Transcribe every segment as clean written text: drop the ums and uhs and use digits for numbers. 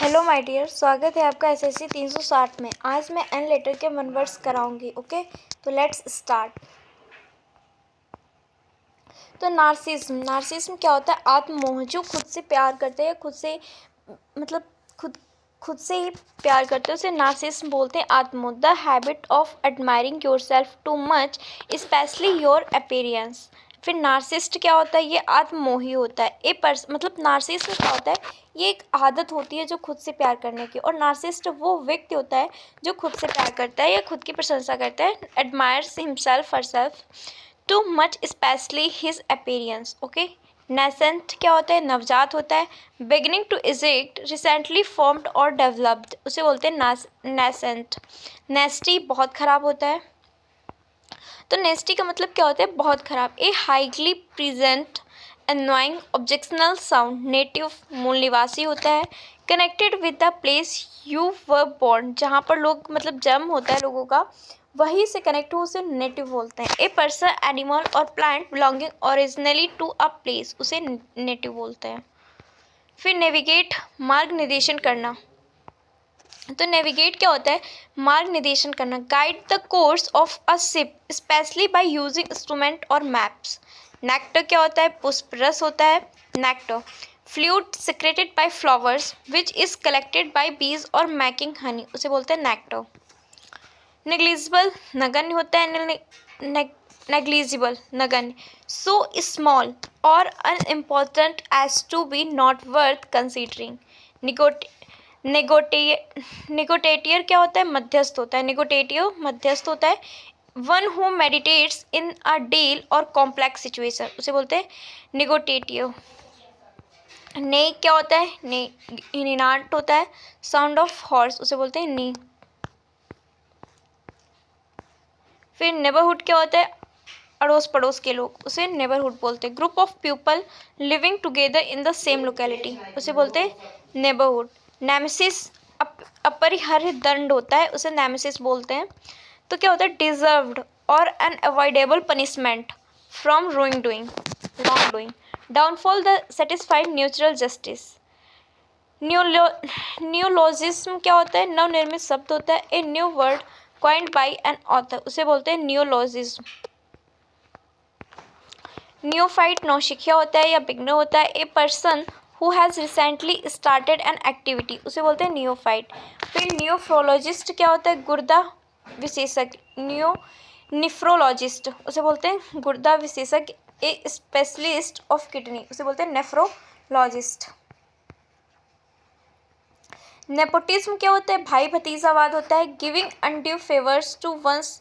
Hello my dear, स्वागत है आपका एसएससी 360 में। आज मैं एन लेटर के 1 वर्ड्स कराऊंगी। ओके, तो लेट्स स्टार्ट। तो नार्सिज्म क्या होता है? आत्ममोह। जो खुद से प्यार करते हैं, खुद से मतलब खुद से ही प्यार करते हैं, उसे नार्सिज्म बोलते हैं। आत्ममोह, the habit of admiring yourself too much, especially your appearance. फिर नार्सिस्ट क्या होता है? ये आत्ममोही होता है। मतलब नार्सिस्ट क्या होता है? ये एक आदत होती है जो खुद से प्यार करने की। और नार्सिस्ट वो व्यक्ति होता है जो खुद से प्यार करता है या खुद की प्रशंसा करता है। Admires himself herself too much, specially his appearance. Okay. Nascent क्या होता है? नवजात होता है। Beginning to exist, recently formed और डेवलप्ड, उसे बोलते हैं नेसेंट। नेस्टी बहुत खराब होता है। तो नेस्टी का मतलब क्या होता है? बहुत खराब। A highly present annoying objectional sound, native मूल निवासी होता है। Connected with the place you were born, जहाँ पर लोग मतलब जन्म होता है लोगों का, वहीं से कनेक्ट हो, उसे नेटिव बोलते हैं। ए पर्सन, एनिमल और plant belonging originally to a place, उसे नेटिव बोलते हैं। फिर नेविगेट, मार्ग निर्देशन करना। तो नेविगेट क्या होता है? मार्ग निर्देशन करना। Guide the course of a ship, specially by using instrument और मैप्स। नेक्टर क्या होता है? पुष्प रस होता है। Nectar fluid secreted by flowers which is collected by बीज और मेकिंग हनी, उसे बोलते हैं नेक्टर। नेग्लिजिबल, नगण्य होता है। नेग्लिजिबल, नगण्य। सो स्मॉल और unimportant as to be not worth considering. Negotiator क्या होता है? मध्यस्थ होता है। नेगोटिएटिव मध्यस्थ होता है। One who meditates in a deal और कॉम्प्लेक्स सिचुएशन, उसे बोलते हैं नेगोटिएटिव। ने क्या होता है? निनाट होता है। साउंड ऑफ हॉर्स, उसे बोलते हैं नी। फिर नेबरहुड क्या होता है? अड़ोस पड़ोस के लोग, उसे नेबरहुड बोलते हैं। Group of people living together in the same locality, उसे बोलते हैं नेबरहुड। नेमेसिस अपरिहार्य दंड होता है, उसे नेमेसिस बोलते हैं। तो क्या होता है? डिजर्व्ड और unavoidable punishment from wrong doing. Downfall, the satisfied natural justice. Neologism क्या होता है? नवनिर्मित शब्द होता है। A new word coined by an author, उसे बोलते हैं न्यूलोजिज्म। न्यूफाइट नौसिखिया होता है या बिगनर होता है। A person who has recently started an activity, उसे बोलते हैं न्यूफाइट। फिर न्यूफ्रोलॉजिस्ट क्या होता है? गुर्दा विशेषज्ञ। निफ्रोलॉजिस्ट, उसे बोलते हैं गुर्दा विशेषज्ञ। ए स्पेशलिस्ट ऑफ किडनी, उसे बोलते हैं नेफ्रोलॉजिस्ट। नेपोटिज्म क्या होता है? भाई भतीजावाद होता है। Giving undue favours to one's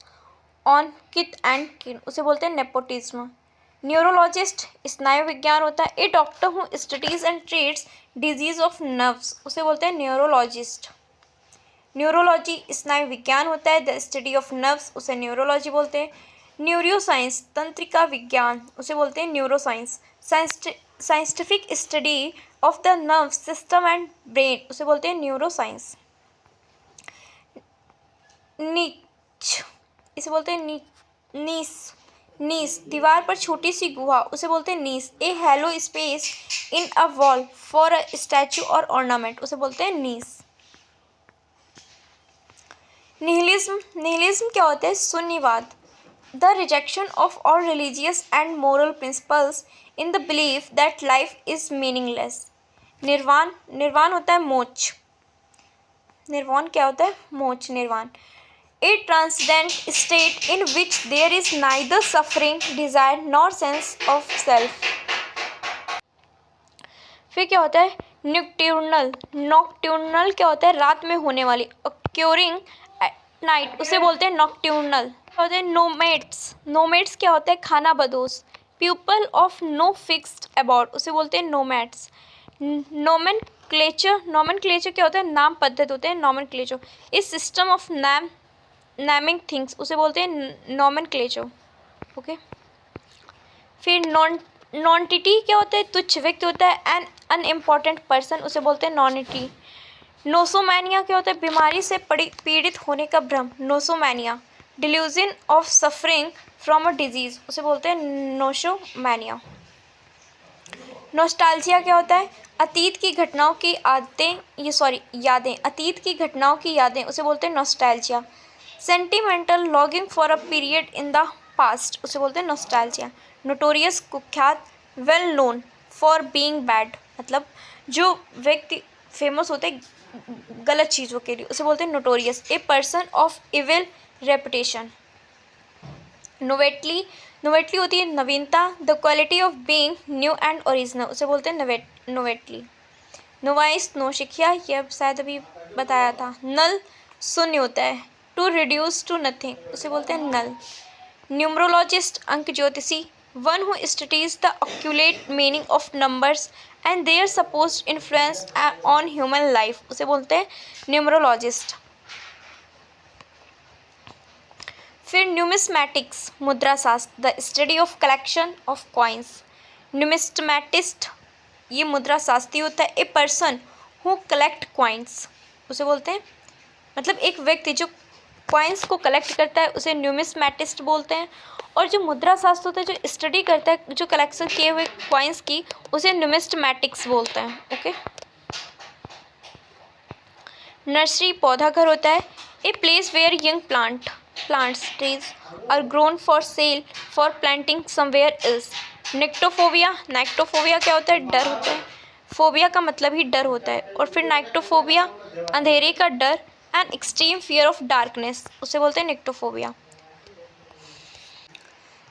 on kith and kin, उसे बोलते हैं नेपोटिज्म। न्यूरोलॉजिस्ट स्नायु विज्ञान होता है। A doctor who studies and treats disease of nerves, उसे बोलते हैं न्यूरोलॉजिस्ट। न्यूरोलॉजी स्नायु विज्ञान होता है। द स्टडी ऑफ नर्व्स, उसे न्यूरोलॉजी बोलते हैं। न्यूरोसाइंस तंत्रिका विज्ञान, उसे बोलते हैं neuroscience. Scientific study of the nerve system and brain, उसे बोलते हैं न्यूरोसाइंस। नीच, इसे बोलते हैं नीस। नीस दीवार पर छोटी सी गुहा, उसे बोलते हैं niche. A hollow space in a wall for a statue और ऑर्नामेंट, उसे बोलते हैं नीस। निहिलिज्म क्या होता है? शून्यवाद। The rejection of all religious and moral principles in the belief that life is meaningless. निर्वाण होता है मोक्ष। निर्वाण क्या होता है? मोक्ष, निर्वाण। A transcendent state in which there is neither suffering, desire nor sense of self. फिर क्या होता है? नॉक्ट्यूर्नल क्या होता है? रात में होने वाली। ऑक्यूरिंग एट नाइट, उसे बोलते हैं नॉक्ट्यूर्नल। क्या होता है? नोमैड्स क्या होता है? खाना बदोश। People of no fixed about, उसे बोलते हैं नोमैड्स। नोमेनक्लेचर क्या होता है? नाम पद्धति होते हैं नोमेनक्लेचर। इस सिस्टम ऑफ नेमिंग थिंग्स, उसे बोलते हैं नोमेनक्लेचर। ओके। फिर नॉन्टिटी क्या होता है? तुच्छ व्यक्ति होता है। एन अनइम्पॉर्टेंट पर्सन, उसे बोलते हैं नॉनिटी। नोसोमैनिया क्या होता है? बीमारी से पीड़ित होने का भ्रम, nosomania. Delusion of suffering from a disease, उसे बोलते हैं नोसोमैनिया। नॉस्टैल्जिया क्या होता है? अतीत की घटनाओं की यादें, अतीत की घटनाओं की यादें, उसे बोलते हैं nostalgia. Sentimental longing for a period in the past, उसे बोलते हैं नॉस्टैल्जिया। नोटोरियस कुख्यात, well known for being bad, मतलब जो व्यक्ति फेमस होते हैं गलत चीज़ों के लिए, उसे बोलते हैं notorious. A person of evil reputation. नोवेटली, नोवेटली होती है नवीनता, the quality of being new and original, उसे बोलते हैं नोवेटली। नोवाइस, नौसिखिया, ये अब शायद अभी बताया था। नल, शून्य होता है। टू रिड्यूस टू नथिंग, उसे बोलते हैं नल। न्यूमरोलॉजिस्ट, अंक ज्योतिषी, one who studies the occult meaning of numbers and their supposed influence on human life, उसे बोलते हैं न्यूमरोलॉजिस्ट। फिर न्यूमिस्मैटिक्स, मुद्रा शास्त्र, the study of collection of coins. Numismatist, ये मुद्रा शास्त्री होता है। A person who collect coins, उसे बोलते हैं, मतलब एक व्यक्ति जो कॉइन्स को कलेक्ट करता है उसे न्यूमिस्मैटिस्ट बोलते हैं। और जो मुद्रा शास्त्र होता है, जो स्टडी करता है जो कलेक्शन किए हुए कॉइन्स की, उसे न्यूमिस्टमैटिक्स बोलते हैं। ओके। नर्सरी, पौधा घर होता है। A place where young plants trees are grown for sale for planting somewhere else. Nyctophobia, nyctophobia क्या होता है? डर होता है। फोबिया का मतलब ही डर होता है। और फिर नेक्टोफोबिया, अंधेरे का डर, and extreme fear of darkness, उसे बोलते हैं नेक्टोफोबिया।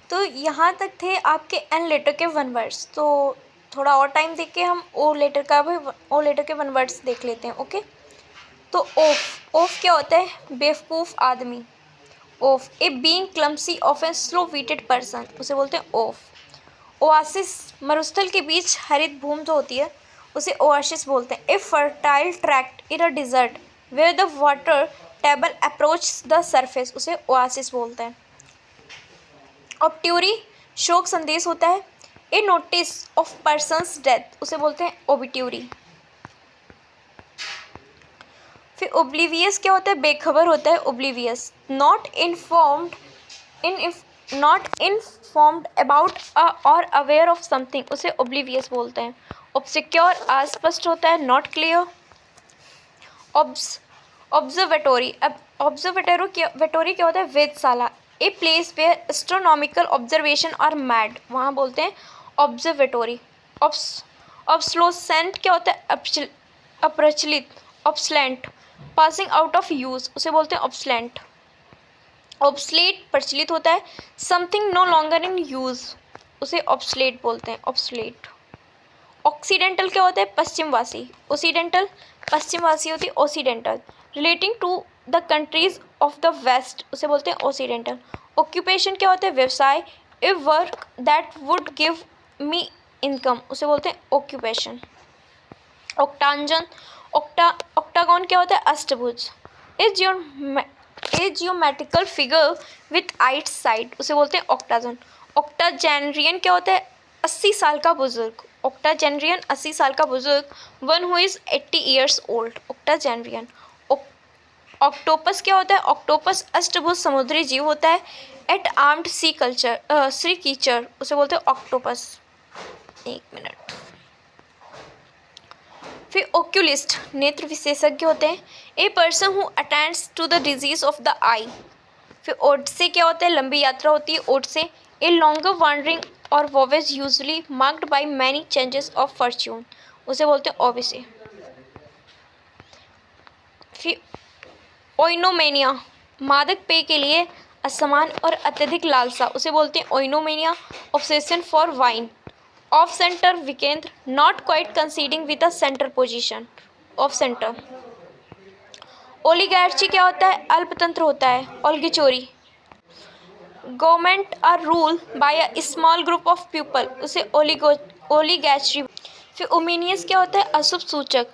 तो यहाँ तक थे आपके एन लेटर के 1 वर्ड्स। तो थोड़ा और टाइम देख के हम ओ लेटर के 1 वर्ड्स देख लेते हैं। ओके। तो ओफ क्या होता है? बेवकूफ़ आदमी। Oaf, a being clumsy of a slow witted person, उसे बोलते हैं ओफ। ओआसिस, मरुस्थल के बीच हरित भूमि जो होती है उसे ओआसिस बोलते हैं। A fertile tract in a desert where the water table approach the surface, उसे ओआसिस बोलते हैं। ऑब्ट्यूरी, शोक संदेश होता है। A notice of person's death, उसे बोलते हैं ओबिट्यूरी। फिर ओब्लिवियस क्या होता है? बेखबर होता है oblivious. Not informed about or aware of something, उसे ओब्लिवियस बोलते हैं। ऑब्सक्योर, अस्पष्ट होता है, नॉट क्लियर। ऑब्जर्वेटोरी, अब ऑब्जर्वेटोरी क्या होता है? वेधशाला। A place where astronomical observation are made, वहाँ बोलते हैं ऑब्जर्वेटोरी। ऑब्सलोसेंट क्या होता है? अप्रचलित, obsolescent, passing out of use, उसे बोलते हैं ऑब्सलेंट। ऑब्सलेट, प्रचलित होता है। Something no longer in use, उसे ऑब्सलेट बोलते हैं, ऑब्सलेट। ऑक्सीडेंटल क्या होता है? पश्चिमवासी। ओसीडेंटल, पश्चिमवासी होती है occidental. Relating to the countries of the west, उसे बोलते हैं ओसीडेंटल। ऑक्यूपेशन क्या होता है? व्यवसाय। A work that would give me income, उसे बोलते हैं ऑक्यूपेशन। ऑक्टांजन, ऑक्टागोन क्या होता है? अष्टभुज। A geometrical figure with 8 side, उसे बोलते हैं ऑक्टाजन। ऑक्टाजेनरियन क्या होता है? 80 साल का बुजुर्ग। ऑक्टाजेनरियन 80 साल का बुजुर्ग। One who is 80 years old, octogenarian. Octopus क्या होता है? ऑक्टोपस अष्टभुज समुद्री जीव होता है। एट आर्म्ड सी कीचर, उसे बोलते हैं ऑक्टोपस। 1 मिनट। फिर ओक्यूलिस्ट, नेत्र विशेषज्ञ होते हैं। A person who attends to the disease of the eye. फिर ओडिसे क्या होता है? लंबी यात्रा होती है ओडिसे। ए longer wandering or voyage usually marked by many changes of fortune, उसे बोलते हैं ओविसे। फिर ओइनोमेनिया, मादक पेय के लिए असमान और अत्यधिक लालसा, उसे बोलते हैं oinomania. Obsession for wine. Off centre, विकेंद्र, not quite coinciding with a centre position, off centre. Oligarchy क्या होता है? अल्पतंत्र होता है। Oligarchy, government or rule by a small group of people, उसे ओलिगैचरी। फिर ओमिनियस क्या होता है? अशुभ सूचक,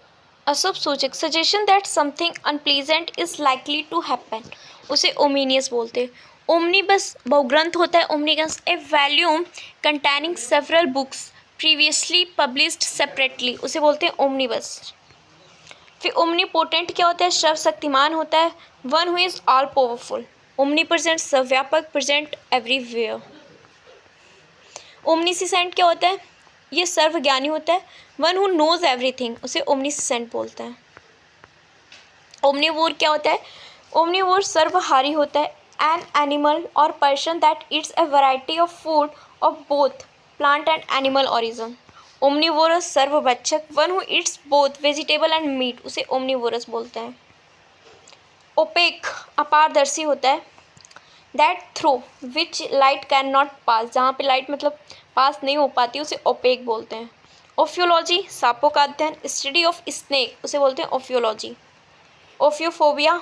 अशुभ सूचक। Suggestion that something unpleasant is likely to happen, उसे ओमिनियस बोलते हैं। ओमनीबस, बहुग्रंथ होता है omnibus. A volume containing several books previously published separately, उसे बोलते हैं ओमनीबस। फिर ओमनीपोटेंट क्या होता है? सर्वशक्तिमान होता है। One who is all powerful. Omnipresent, सर्वव्यापक, प्रेजेंट एवरीवेयर। ओमनीसिसेंट क्या होता है? ये सर्वज्ञानी होता है। वन हु नोज एवरीथिंग, उसे ओमनीसेंट बोलते हैं। ओमनीवोर क्या होता है? ओमनीवोर सर्वहारी होता है। An animal or person that eats a variety of food of both plant and animal origin. Omnivorous सर्वभक्षक, one who eats both vegetable and meat, उसे ओमनीवोरस बोलते हैं। ओपेक अपारदर्शी होता है। That through which light can not pass, जहाँ पे light मतलब पास नहीं हो पाती उसे ओपेक बोलते हैं। ओफियोलॉजी सांपों का अध्ययन, स्टडी ऑफ स्नेक, उसे बोलते हैं ओफियोलॉजी। ओफियोफोबिया,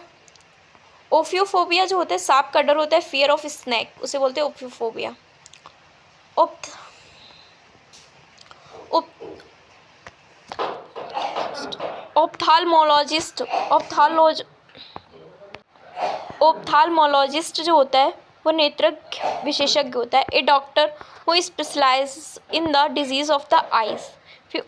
ओफियोफोबिया जो होता है सांप का डर होता है, फियर ऑफ स्नेक, उसे बोलते हैं ओफियोफोबिया। ऑप्थाल्मोलॉजिस्ट, ऑप्थाल्मोलॉजिस्ट जो होता है वो नेत्रज्ञ विशेषज्ञ होता है। A doctor who specialise in the disease of the eyes. फिर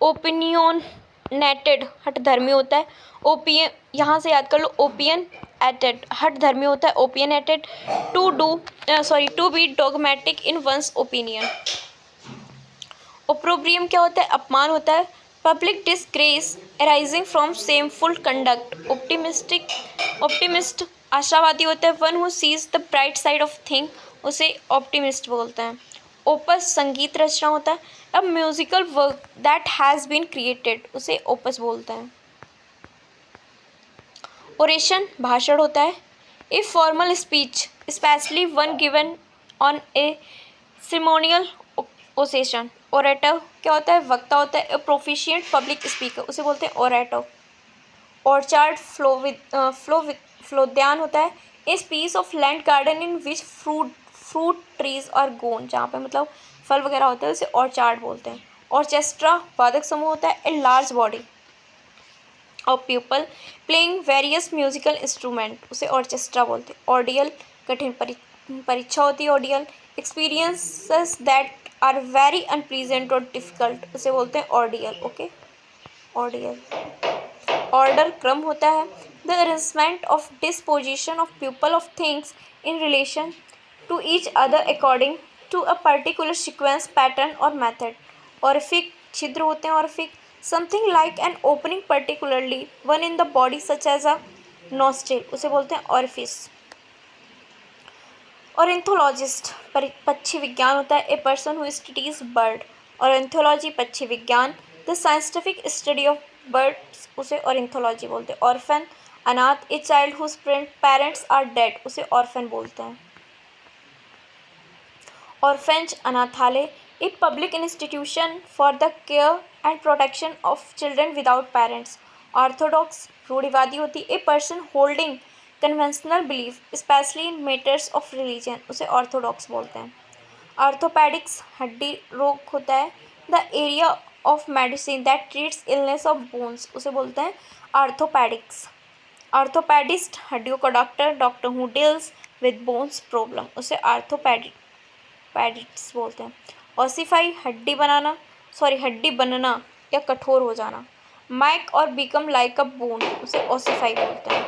ओपिनियनेटेड हठधर्मी होता है। ओपियन, यहाँ से याद कर लो, ओपियन एटेड हठधर्मी होता है। Opinionated to be dogmatic in one's opinion. Opprobrium क्या होता है? अपमान होता है। Public disgrace arising from shameful conduct. Optimist आशावादी होता है। One who sees the bright side of thing, उसे ऑप्टिमिस्ट बोलते हैं। ओपस संगीत रचना होता है। A musical work that has been created, उसे ओपस बोलते हैं। ओरेशन भाषण होता है। A formal speech especially one given on a ceremonial ओसेशन। Orator क्या होता है? वक्ता होता है। ए प्रोफिशिएंट पब्लिक स्पीकर, उसे बोलते हैं ओरेटर। ऑर्चार्ड फ्लोद्यान होता है। A space of land garden in which fruit trees are grown, जहाँ पे मतलब फल वगैरह होते हैं उसे ऑर्चार्ड बोलते हैं। ऑर्केस्ट्रा वादक समूह होता है। A large body of people playing various musical instrument, उसे ऑर्केस्ट्रा बोलते हैं। ऑर्डियल कठिन परीक्षा होती है। Ordeal experiences that are very unpleasant और डिफिकल्ट, उसे बोलते हैं ऑर्डियल। Okay, ordeal. ऑर्डर क्रम होता है। The arrangement of disposition of people of things in relation to each other according to a particular sequence pattern or method. Orifice छिद्र होते हैं। Orifice something like an opening particularly one in the body such as a nostril, उसे बोलते हैं orifice. Ornithologist पक्षी विज्ञान होता है। A person who studies bird. Ornithology पक्षी विज्ञान, the scientific study of birds, उसे ऑरेंथोलॉजी बोलते हैं। ऑर्फन अनाथ, a child whose parents are dead, उसे ऑर्फन बोलते हैं। ऑर्फेंज अनाथालय, a public institution for the care and protection of children without parents. Orthodox रूढ़िवादी होती है। A person holding conventional belief specially in matters of religion, उसे orthodox बोलते हैं। आर्थोपेडिक्स हड्डी रोग होता है। The area of medicine that treats illness of bones, उसे बोलते हैं आर्थोपेडिक्स। आर्थोपेडिस्ट हड्डियों का doctor, doctor who deals with bones problem, उसे आर्थोपेडिस्ट बोलते हैं। ऑसिफाई हड्डी बनना या कठोर हो जाना। मैक और बिकम लाइक अ बोन, उसे ऑसिफाई बोलते हैं।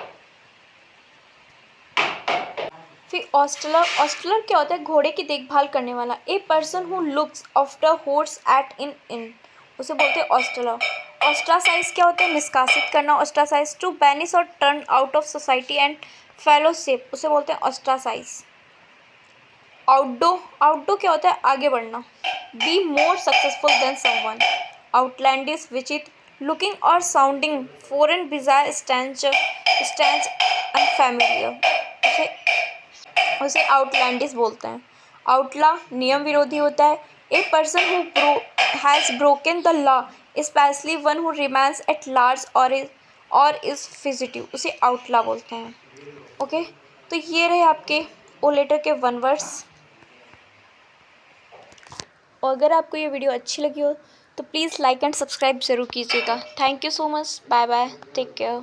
फिर ऑस्टलर क्या होता है? घोड़े की देखभाल करने वाला। A person who looks after horse at inn, उसे बोलते हैं ऑस्टलर। ऑस्ट्रासाइज क्या होता है? निष्कासित करना। ऑस्ट्रासाइज टू बैनिश और turn out of society and fellowship, उसे बोलते हैं ऑस्ट्रासाइज। आउटडो क्या होता है? आगे बढ़ना। Be more successful than someone. Outlandish विचित्र, लुकिंग और sounding foreign, bizarre, strange unfamiliar, उसे आउटलैंडिश बोलते हैं। आउटला नियम विरोधी होता है। A person who has broken the law specially one who remains at large और इज फिजिटिव, उसे आउटला बोलते हैं। ओके, तो ये रहे आपके ओ लेटर के 1 वर्ड्स। और अगर आपको ये वीडियो अच्छी लगी हो तो प्लीज़ लाइक एंड सब्सक्राइब ज़रूर कीजिएगा। Thank you so much, bye bye, take care.